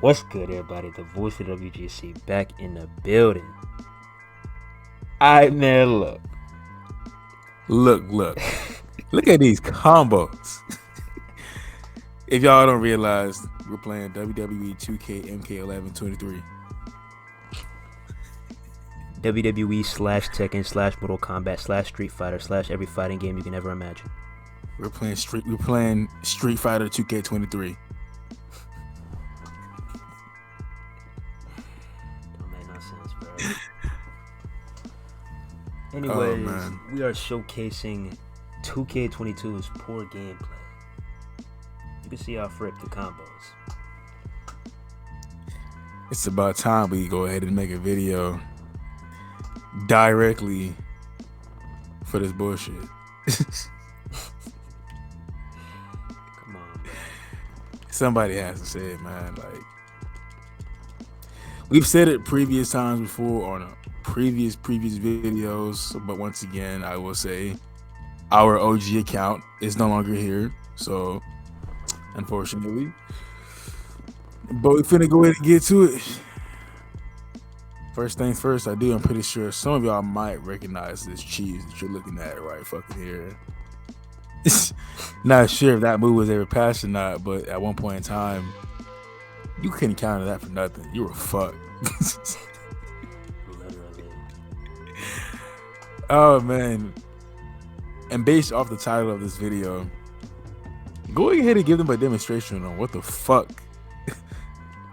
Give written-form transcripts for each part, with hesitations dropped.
What's good, everybody? The voice of WGC back in the building. Alright, man, look. Look at these combos. If y'all don't realize, we're playing WWE 2K MK11 23. WWE / Tekken / Mortal Kombat / Street Fighter / every fighting game you can ever imagine. We're playing Street Fighter 2K 23. Don't make no sense, bro. Anyways, we are showcasing 2K22's poor gameplay. You can see how fripped the combos. It's about time we go ahead and make a video directly for this bullshit. Come on, man. Somebody has to say it, man. Like, we've said it previous times before on previous videos, but once again, I will say our OG account is no longer here, so unfortunately. But we're finna go ahead and get to it. First things first, I'm pretty sure some of y'all might recognize this cheese that you're looking at right fucking here. Not sure if that move was ever passed or not, but at one point in time, you couldn't counter that for nothing. You were fucked. Literally. Oh, man. And based off the title of this video, go ahead and give them a demonstration on what the fuck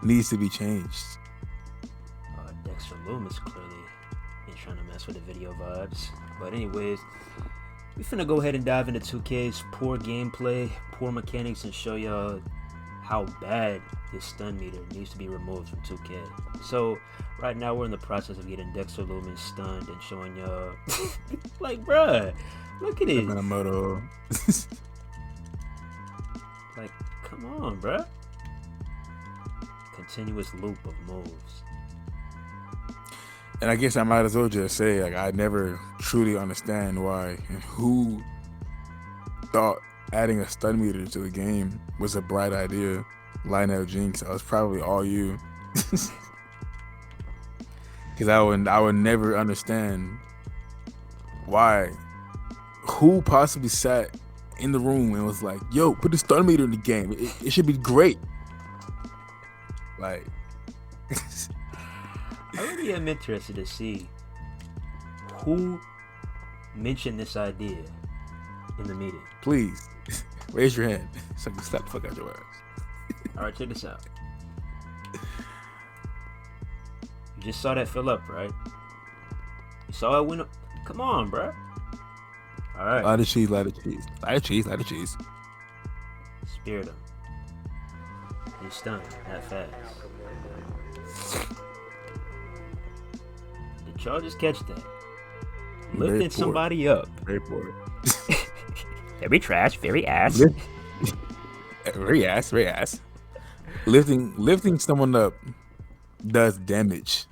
needs to be changed. Dexter Loomis clearly ain't trying to mess with the video vibes. But anyways, we finna go ahead and dive into 2K's poor gameplay, poor mechanics, and show y'all how bad this stun meter needs to be removed from 2K. So right now we're in the process of getting Dexter Loomis stunned and showing y'all like, bruh, look at it. Like, come on, bruh. Continuous loop of moves. And I guess I might as well just say, like, I never truly understand why and who thought adding a stun meter to the game was a bright idea. Lionel Jinx, I was probably all you. Because I would never understand why. Who possibly sat in the room and was like, yo, put the stun meter in the game. It should be great. Like... I really am interested to see who mentioned this idea in the meeting. Please, raise your hand so I can slap the fuck out your ass. Alright, check this out. You just saw that fill up, right? You saw it went up. Come on, bro. Alright. Lot of cheese. Spirit him. He's stunned that fast. Did y'all just catch that? Lifting somebody up. Very poor. Very trash, very ass. Very ass. Lifting someone up does damage.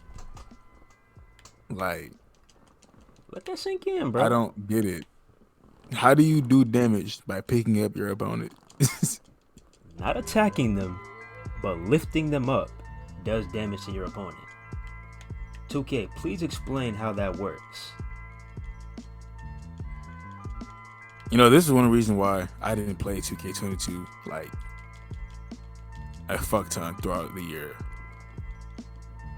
Like, let that sink in, bro. I don't get it. How do you do damage by picking up your opponent? Not attacking them, but lifting them up does damage to your opponent. 2K, please explain how that works. You know, this is one reason why I didn't play 2K22 like a fuck ton throughout the year.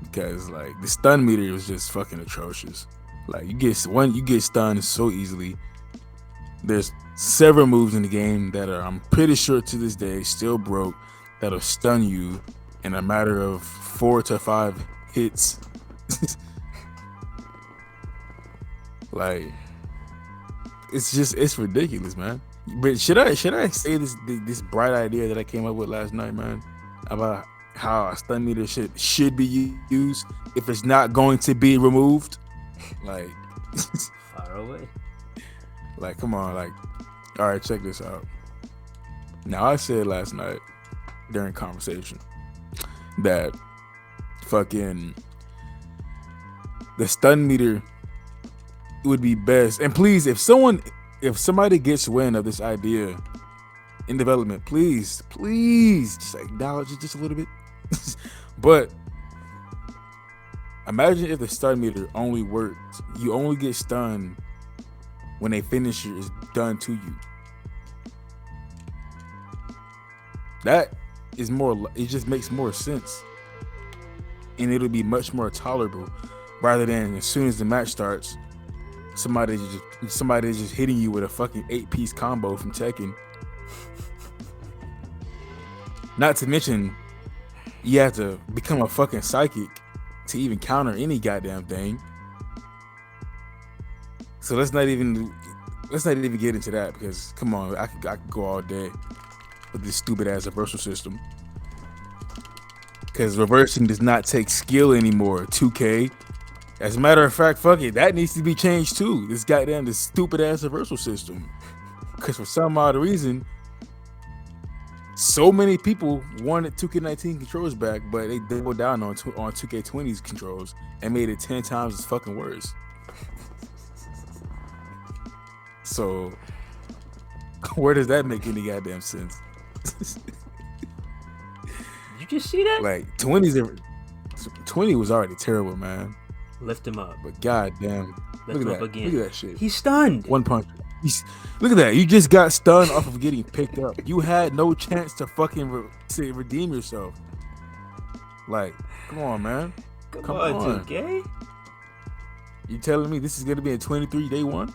Because like the stun meter was just fucking atrocious. Like you get stunned so easily. There's several moves in the game that are, I'm pretty sure to this day, still broke, that'll stun you in a matter of 4 to 5 hits. Like, it's ridiculous, man. But should I say this bright idea that I came up with last night, man, about how a stun meter should be used if it's not going to be removed? Like, far away. Like, come on, like, all right, check this out. Now, I said last night during conversation that fucking the stun meter would be best. And please, if somebody gets wind of this idea in development, please just acknowledge it just a little bit. But imagine if the stun meter only worked. You only get stunned when a finisher is done to you. That is more. It just makes more sense, and it'll be much more tolerable, rather than as soon as the match starts, somebody's just hitting you with a fucking 8-piece combo from Tekken. Not to mention, you have to become a fucking psychic to even counter any goddamn thing. So let's not even get into that, because come on, I could go all day with this stupid ass reversal system. Because reversing does not take skill anymore. 2K. As a matter of fact, fuck it, that needs to be changed too. This stupid ass reversal system. Because for some odd reason, so many people wanted 2K19 controls back, but they doubled down on 2K20's controls and made it 10 times as fucking worse. So, where does that make any goddamn sense? Did you just see that? Like 20 was already terrible, man. Lift him up. But goddamn, Lift him up again. Look at that shit. He's stunned. One punch. Look at that. You just got stunned off of getting picked up. You had no chance to fucking redeem yourself. Like, come on, man. Come on, 2K. You telling me this is gonna be a 23 day one?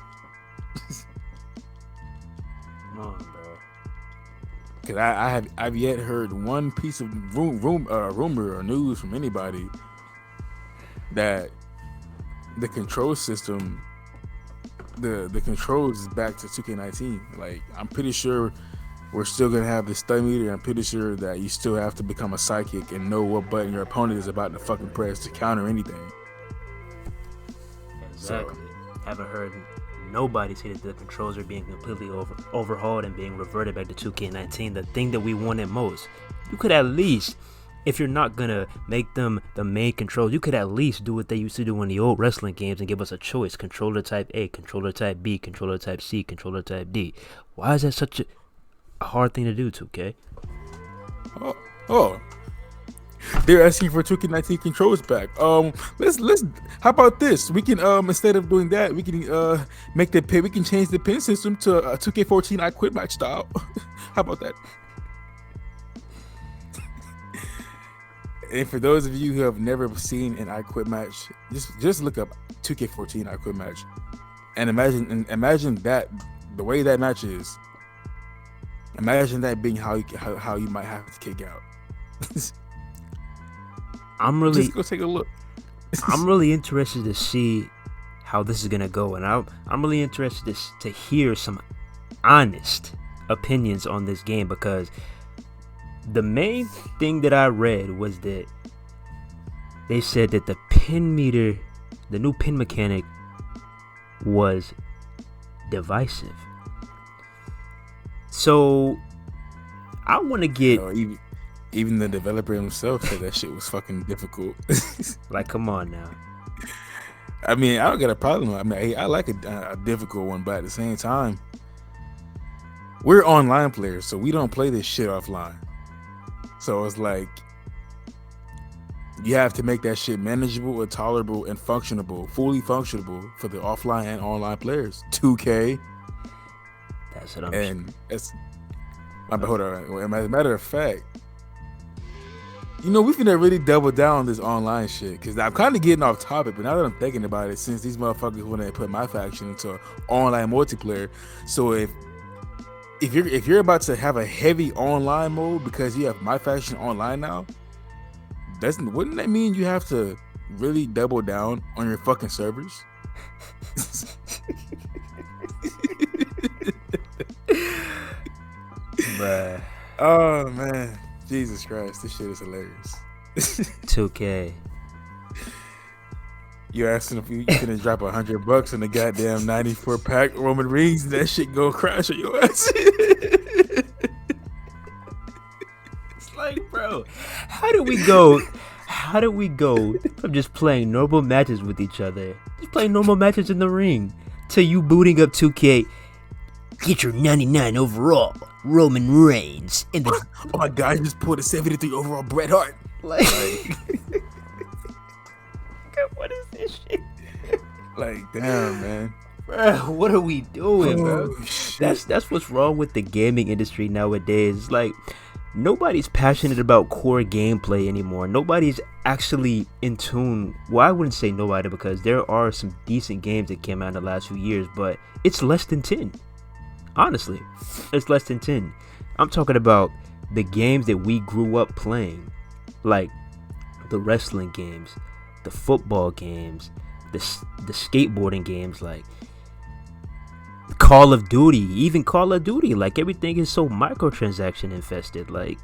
Come on, bro. Cause I've yet heard one piece of rumor or news from anybody that the control system, the controls is back to 2K19. Like, I'm pretty sure we're still gonna have the stun meter. I'm pretty sure that you still have to become a psychic and know what button your opponent is about to fucking press to counter anything. Exactly. Haven't heard nobody say that the controls are being completely overhauled and being reverted back to 2K19. The thing that we wanted most. You could at least, if you're not gonna make them the main controls, you could at least do what they used to do in the old wrestling games and give us a choice: controller type A, controller type B, controller type C, controller type D. Why is that such a hard thing to do, 2K? Oh, they're asking for 2K19 controls back. Let's. How about this? We can instead of doing that, we can we can change the pin system to 2K14 I Quit Match style. How about that? And for those of you who have never seen an I Quit Match, just look up 2K14 I Quit Match, and imagine that the way that match is. Imagine that being how you might have to kick out. Just go take a look. I'm really interested to see how this is gonna go, and I'm really interested to hear some honest opinions on this game, because the main thing that I read was that they said that the pin meter, the new pin mechanic, was divisive. So I want to get even the developer himself said that shit was fucking difficult. Like, come on now. I mean, I don't got a problem. I mean, I like a difficult one, but at the same time, we're online players, so we don't play this shit offline. So it's like you have to make that shit manageable and tolerable and functionable, fully functionable for the offline and online players. 2K. That's what I'm saying. Hold on. As a matter of fact, you know, we finna really double down on this online shit, because I'm kind of getting off topic, but now that I'm thinking about it, since these motherfuckers want to put my faction into online multiplayer, so if you're about to have a heavy online mode because you have my faction online now, wouldn't that mean you have to really double down on your fucking servers? Bruh. Oh man, Jesus Christ, this shit is hilarious. 2K. You asking if you gonna drop $100 on the goddamn 94 pack Roman Reigns, and that shit go crash on your ass. It's like, bro, how do we go from just playing normal matches with each other, just playing normal matches in the ring, to you booting up 2K? Get your 99 overall Roman Reigns in the. Oh my God! I just pulled a 73 overall Bret Hart. Like, what is this shit? Like, damn, man. Bruh, what are we doing, bro? Oh shit. That's what's wrong with the gaming industry nowadays. It's like nobody's passionate about core gameplay anymore. Nobody's actually in tune. Well, I wouldn't say nobody because there are some decent games that came out in the last few years, but it's less than 10. Honestly, it's less than 10. I'm talking about the games that we grew up playing, like the wrestling games, the football games, the skateboarding games, like Call of Duty, even Call of Duty, like everything is so microtransaction infested. Like,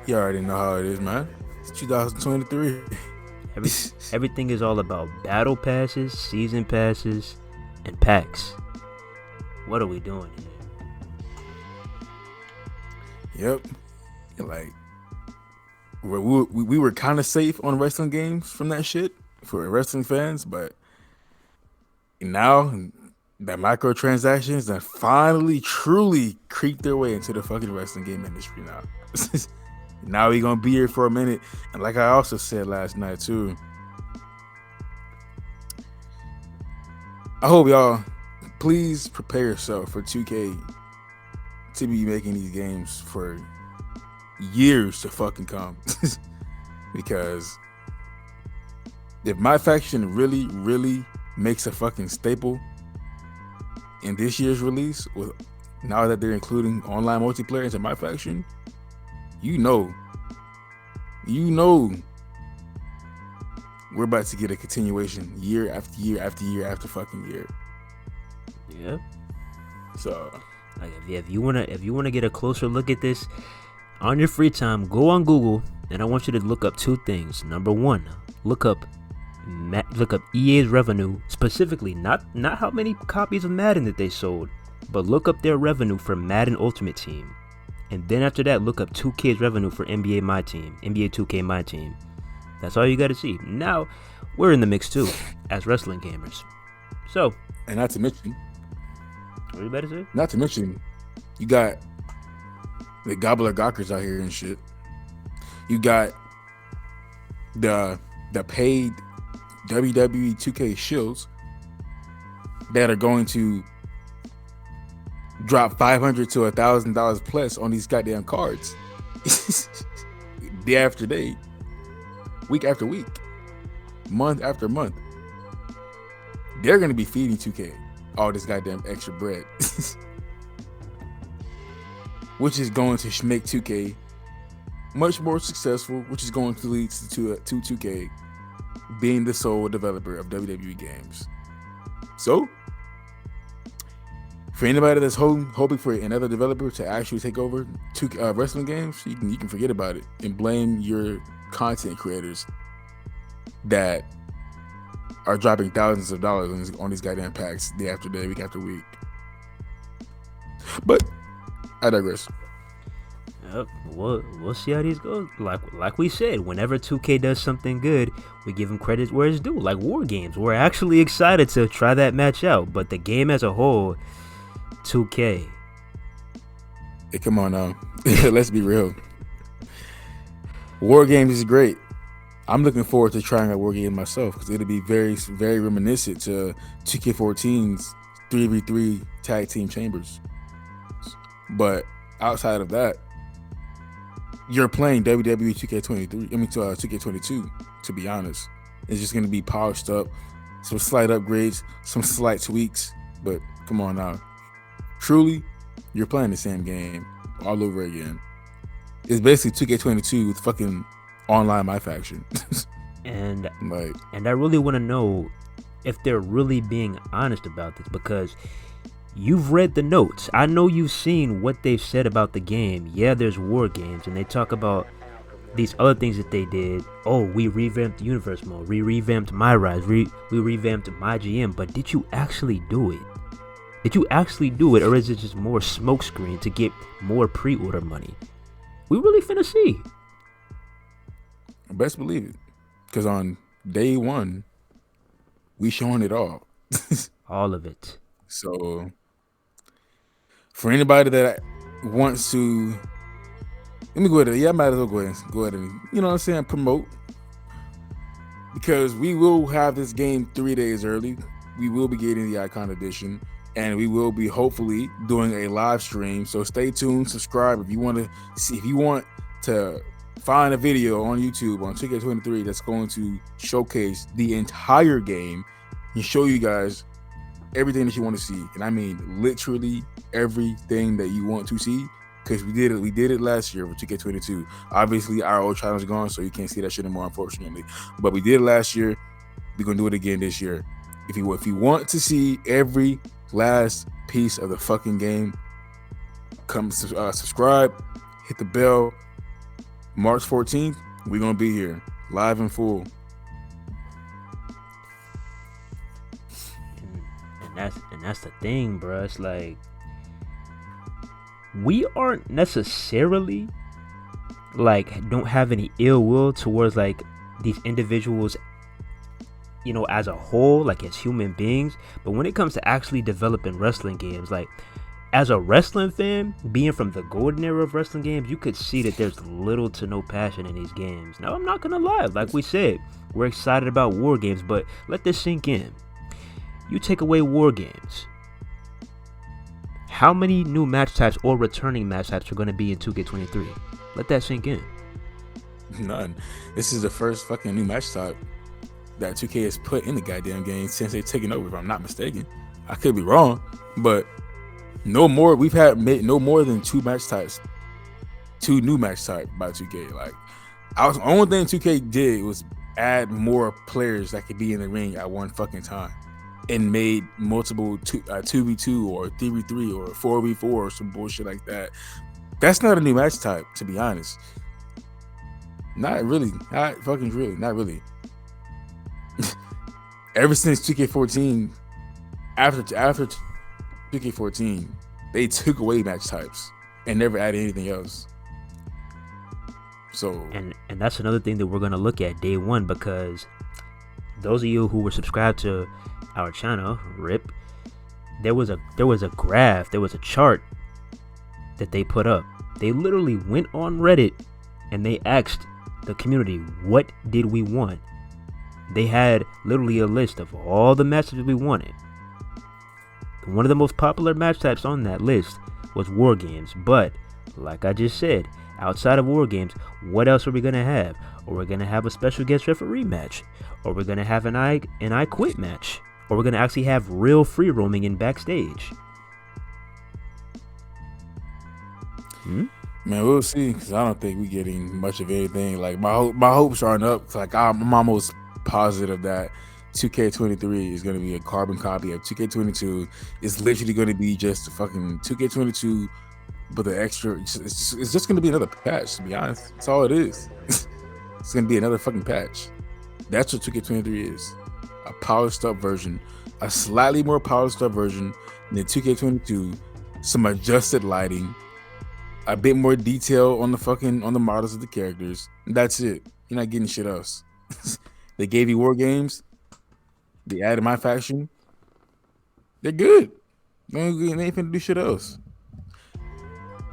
You already know how it is, man. It's 2023. everything is all about battle passes, season passes, and packs. What are we doing here? Yep. Like, we were kind of safe on wrestling games from that shit for wrestling fans, but now that microtransactions that finally truly creeped their way into the fucking wrestling game industry now. Now we gonna be here for a minute. And like I also said last night too, I hope y'all please prepare yourself for 2K to be making these games for years to fucking come. Because if my faction really makes a fucking staple in this year's release, with now that they're including online multiplayer into my faction, you know we're about to get a continuation year after year after year after fucking year. Yeah. So, like, if you wanna get a closer look at this on your free time, go on Google, and I want you to look up two things. Number one, look up EA's revenue, specifically not how many copies of Madden that they sold, but look up their revenue for Madden Ultimate Team. And then after that, look up 2K's revenue for NBA 2K My Team. That's all you got to see. Now, we're in the mix too, as wrestling gamers. So, and not to mention, what you better say? Not to mention, you got the gobbler gawkers out here and shit. You got the paid WWE 2K shields that are going to drop $500 to $1,000 plus on these goddamn cards, day after day, week after week, month after month. They're gonna be feeding 2K all this goddamn extra bread, which is going to make 2K much more successful, which is going to lead to 2K being the sole developer of WWE games. So, for anybody that's hoping for another developer to actually take over wrestling games, you can forget about it and blame your content creators that are dropping thousands of dollars on these goddamn packs day after day, week after week. But I digress. Yep, we'll see how these go. Like we said, whenever 2K does something good, we give them credit where it's due. Like War Games, we're actually excited to try that match out. But the game as a whole, 2K. Hey, come on now. Let's be real. War Games is great. I'm looking forward to trying a War Game myself because it'll be very, very reminiscent to 2K14's 3v3 tag team chambers. But outside of that, you're playing WWE 2K22, to be honest. It's just going to be polished up, some slight upgrades, some slight tweaks, but come on now. Truly, you're playing the same game all over again. It's basically 2K22 with fucking online my faction. And I really want to know if they're really being honest about this, because you've read the notes. I know you've seen what they've said about the game. Yeah, there's War Games, and they talk about these other things that they did. Oh, we revamped the universe mode. We revamped My Rise. We revamped My GM. But did you actually do it? Did you actually do it, or is it just more smokescreen to get more pre-order money? We really finna see. Best believe it, because on day one, we showing it all. All of it. So, for anybody that wants to Let me go ahead. Yeah, I might as well go ahead and you know what I'm saying, promote, because we will have this game 3 days early. We will be getting the Icon Edition, and we will be hopefully doing a live stream. So stay tuned, subscribe if you want to see. If you want to find a video on YouTube on 2K23 that's going to showcase the entire game and show you guys everything that you want to see, and I mean literally everything that you want to see, because we did it last year with 2K22. Obviously our old channel is gone, so you can't see that shit anymore, unfortunately, but we did it last year. We're gonna do it again this year. If you want to see every last piece of the fucking game, come subscribe, hit the bell. March 14th, we're gonna be here live and full. And that's the thing, bro. It's like, we aren't necessarily like, don't have any ill will towards like these individuals, you know, as a whole, like as human beings. But when it comes to actually developing wrestling games, like as a wrestling fan, being from the golden era of wrestling games, you could see that there's little to no passion in these games. Now, I'm not gonna lie, like we said, we're excited about war games, but let this sink in. You take away war games, how many new match types or returning match types are going to be in 2K23? Let that sink in. None. This is the first fucking new match type that 2K has put in the goddamn game since they've taken over, if I'm not mistaken. I could be wrong, but no more. We've had no more than two new match type by 2K. Like, the only thing 2K did was add more players that could be in the ring at one fucking time, and made multiple 2v2 or 3v3 or 4v4 or some bullshit like that. That's not a new match type, to be honest. Not really. Not really. Ever since 2K14, after 2K14, they took away match types and never added anything else. So and that's another thing that we're gonna look at day one, because those of you who were subscribed to our channel, RIP, there was a graph, there was a chart that they put up. They literally went on Reddit and they asked the community, what did we want? They had literally a list of all the matches we wanted. One of the most popular match types on that list was war games, but like I just said, outside of war games, what else are we gonna have? Or we're gonna have a special guest referee match, or we're gonna have an I quit match, or we're gonna actually have real free roaming in backstage. Man, we'll see, because I don't think we're getting much of anything. Like, my hopes aren't up. Like, I'm almost positive that 2K23 is going to be a carbon copy of 2K22. It's literally going to be just a fucking 2K22, but the extra, it's just going to be another patch, to be honest. That's all it is. It's going to be another fucking patch. That's what 2K23 is. A polished up version, a slightly more polished up version than 2K22, some adjusted lighting, a bit more detail on the models of the characters. That's it. You're not getting shit else. They gave you war games. They added my faction. They're good. They ain't finna do shit else.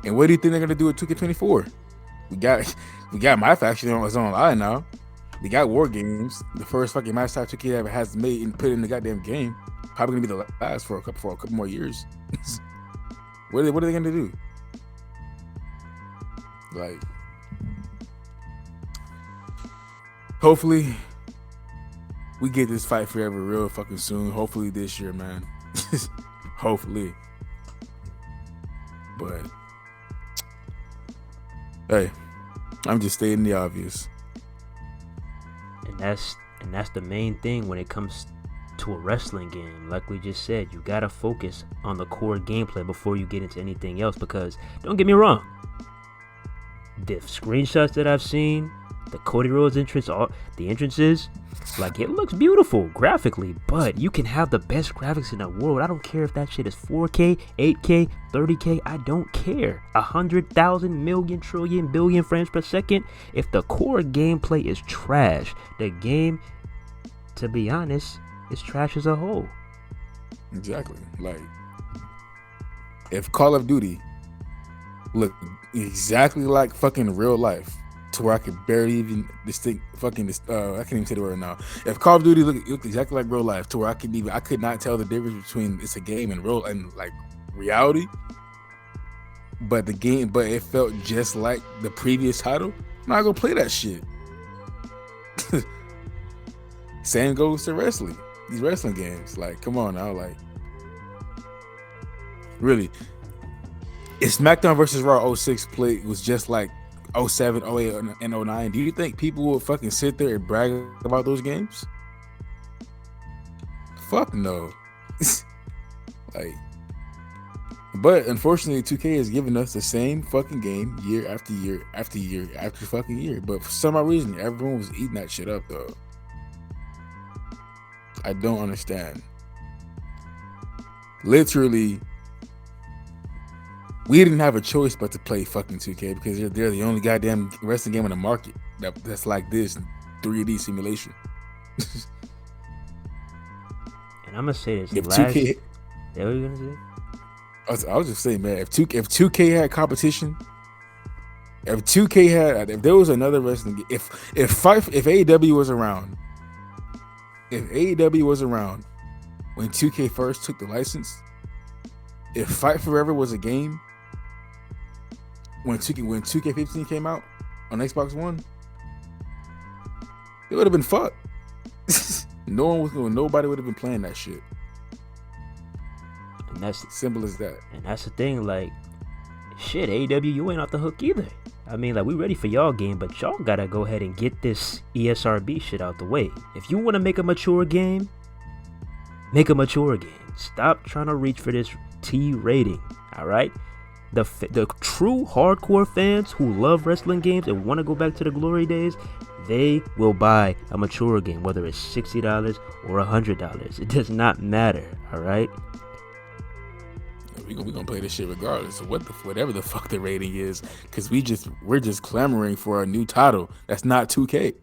And what do you think they're gonna do with 2K24? We got my faction is online now. We got war games. The first fucking match type 2K ever has made and put in the goddamn game. Probably gonna be the last for a couple more years. What are they gonna do? Like, hopefully we get this fight forever real fucking soon. Hopefully this year, man. Hopefully. But hey, I'm just stating the obvious. And that's the main thing when it comes to a wrestling game. Like we just said, you gotta focus on the core gameplay before you get into anything else, because don't get me wrong, the screenshots that I've seen, the Cody Rhodes entrance, all the entrances, like, it looks beautiful graphically, but you can have the best graphics in the world. I don't care if that shit is 4K, 8K, 30K. I don't care. 100,000 million trillion billion frames per second. If the core gameplay is trash, the game, to be honest, is trash as a whole. Exactly. Like, if Call of Duty look exactly like fucking real life, to where I could barely even distinct fucking I can't even say the word now. If Call of Duty looked exactly like real life, to where I could not tell the difference between it's a game and real and like reality, but it felt just like the previous title, I'm not gonna play that shit. Same goes to wrestling. These wrestling games, like, come on now, like, really. If SmackDown versus Raw 06 play was just like 07, 08, and 09, do you think people would fucking sit there and brag about those games? Fuck no. Like, but unfortunately, 2K has given us the same fucking game year after year after year after fucking year. But for some odd reason, everyone was eating that shit up, though. I don't understand. Literally, we didn't have a choice but to play fucking 2K because they're the only goddamn wrestling game in the market that's like this 3D simulation. And I'm gonna say this. If 2K, what are you gonna say? I was just saying, man, if 2K had competition, if there was another wrestling game, if AEW was around, when 2K first took the license, if Fight Forever was a game, when 2K15 came out on Xbox One, it would have been fucked. Nobody would have been playing that shit. And that's simple as that. And that's the thing, like, shit, AEW, you ain't off the hook either. I mean, like, we ready for y'all game, but y'all gotta go ahead and get this ESRB shit out the way. If you want to make a mature game, make a mature game. Stop trying to reach for this T rating, all right? The true hardcore fans who love wrestling games and want to go back to the glory days, they will buy a mature game, whether it's $60 or $100. It does not matter, all right? We're gonna play this shit regardless of whatever the fuck the rating is, because we're just clamoring for a new title that's not 2K.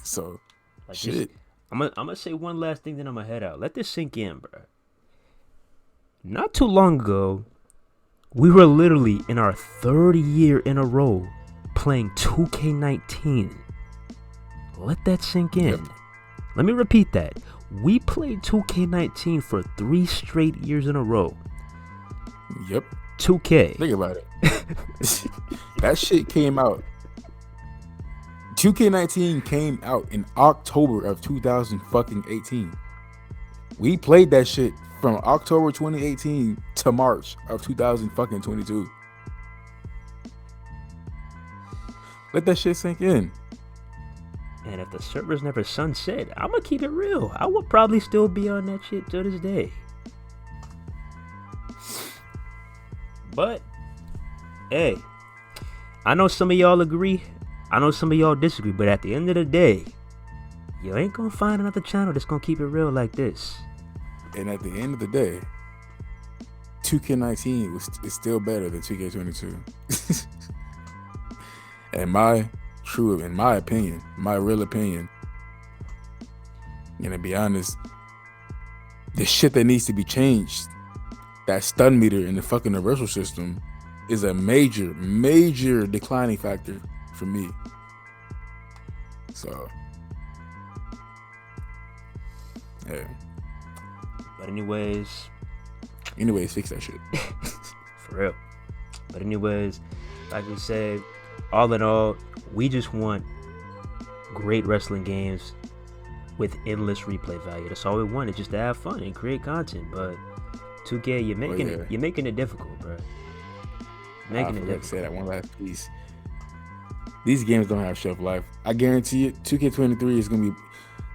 So, like, shit. I'm gonna say one last thing, then I'm gonna head out. Let this sink in, bro. Not too long ago, we were literally in our third year in a row playing 2K19. Let that sink in. Yep. Let me repeat that. We played 2K19 for 3 straight years in a row. Yep. 2K. Think about it. That shit came out. 2K19 came out in October of 2018. We played that shit from October 2018 to March of 2022. Let that shit sink in. And if the servers never sunset, I'm gonna keep it real. I would probably still be on that shit to this day. But, hey, I know some of y'all agree. I know some of y'all disagree. But at the end of the day, you ain't gonna find another channel that's gonna keep it real like this. And at the end of the day, 2K19 is still better than 2K22. In my opinion, my real opinion, and to be honest, the shit that needs to be changed, that stun meter in the fucking reversal system, is a major declining factor for me. So, yeah. But anyways, fix that shit. For real. But anyways, like we said, all in all, we just want great wrestling games with endless replay value. That's all we want, is just to have fun and create content. But 2K, you're making it difficult, bro. Making it difficult. Say that one last piece. These games don't have shelf life. I guarantee it. 2K23 is gonna be.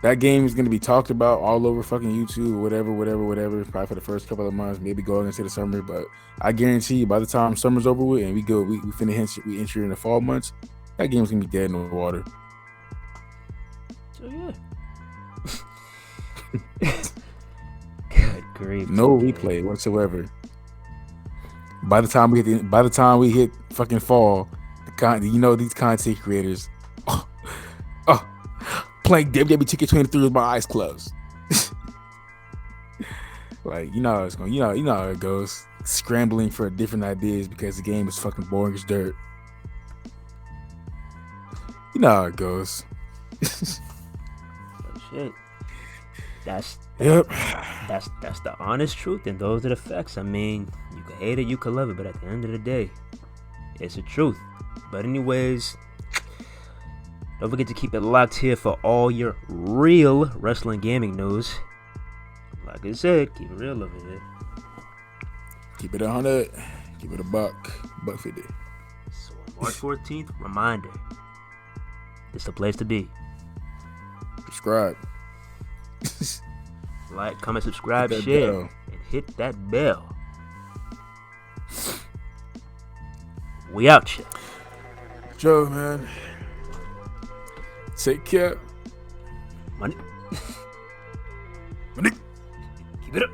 That game is going to be talked about all over fucking YouTube or whatever, probably for the first couple of months, maybe going into the summer. But I guarantee you, by the time summer's over with and we enter in the fall months, that game's going to be dead in the water. So, yeah. Good grief. No replay whatsoever. By the time we hit fucking fall, these content creators, playing WWE 2K23 with my eyes closed. Like, you know how it's going. You know how it goes. scrambling for different ideas because the game is fucking boring as dirt. You know how it goes. But shit. That's Yep. that's the honest truth, and those are the facts. I mean, you can hate it, you can love it, but at the end of the day, it's the truth. But anyways, don't forget to keep it locked here for all your real wrestling gaming news. Like I said, keep it real over here. Keep it 100. Keep it a buck. $1.50. So on March 14th, reminder, it's the place to be. Subscribe. Like, comment, subscribe, Hit that share, bell. and hit that bell. We out here. Joe, man. Take care. Money. Money. Keep it up.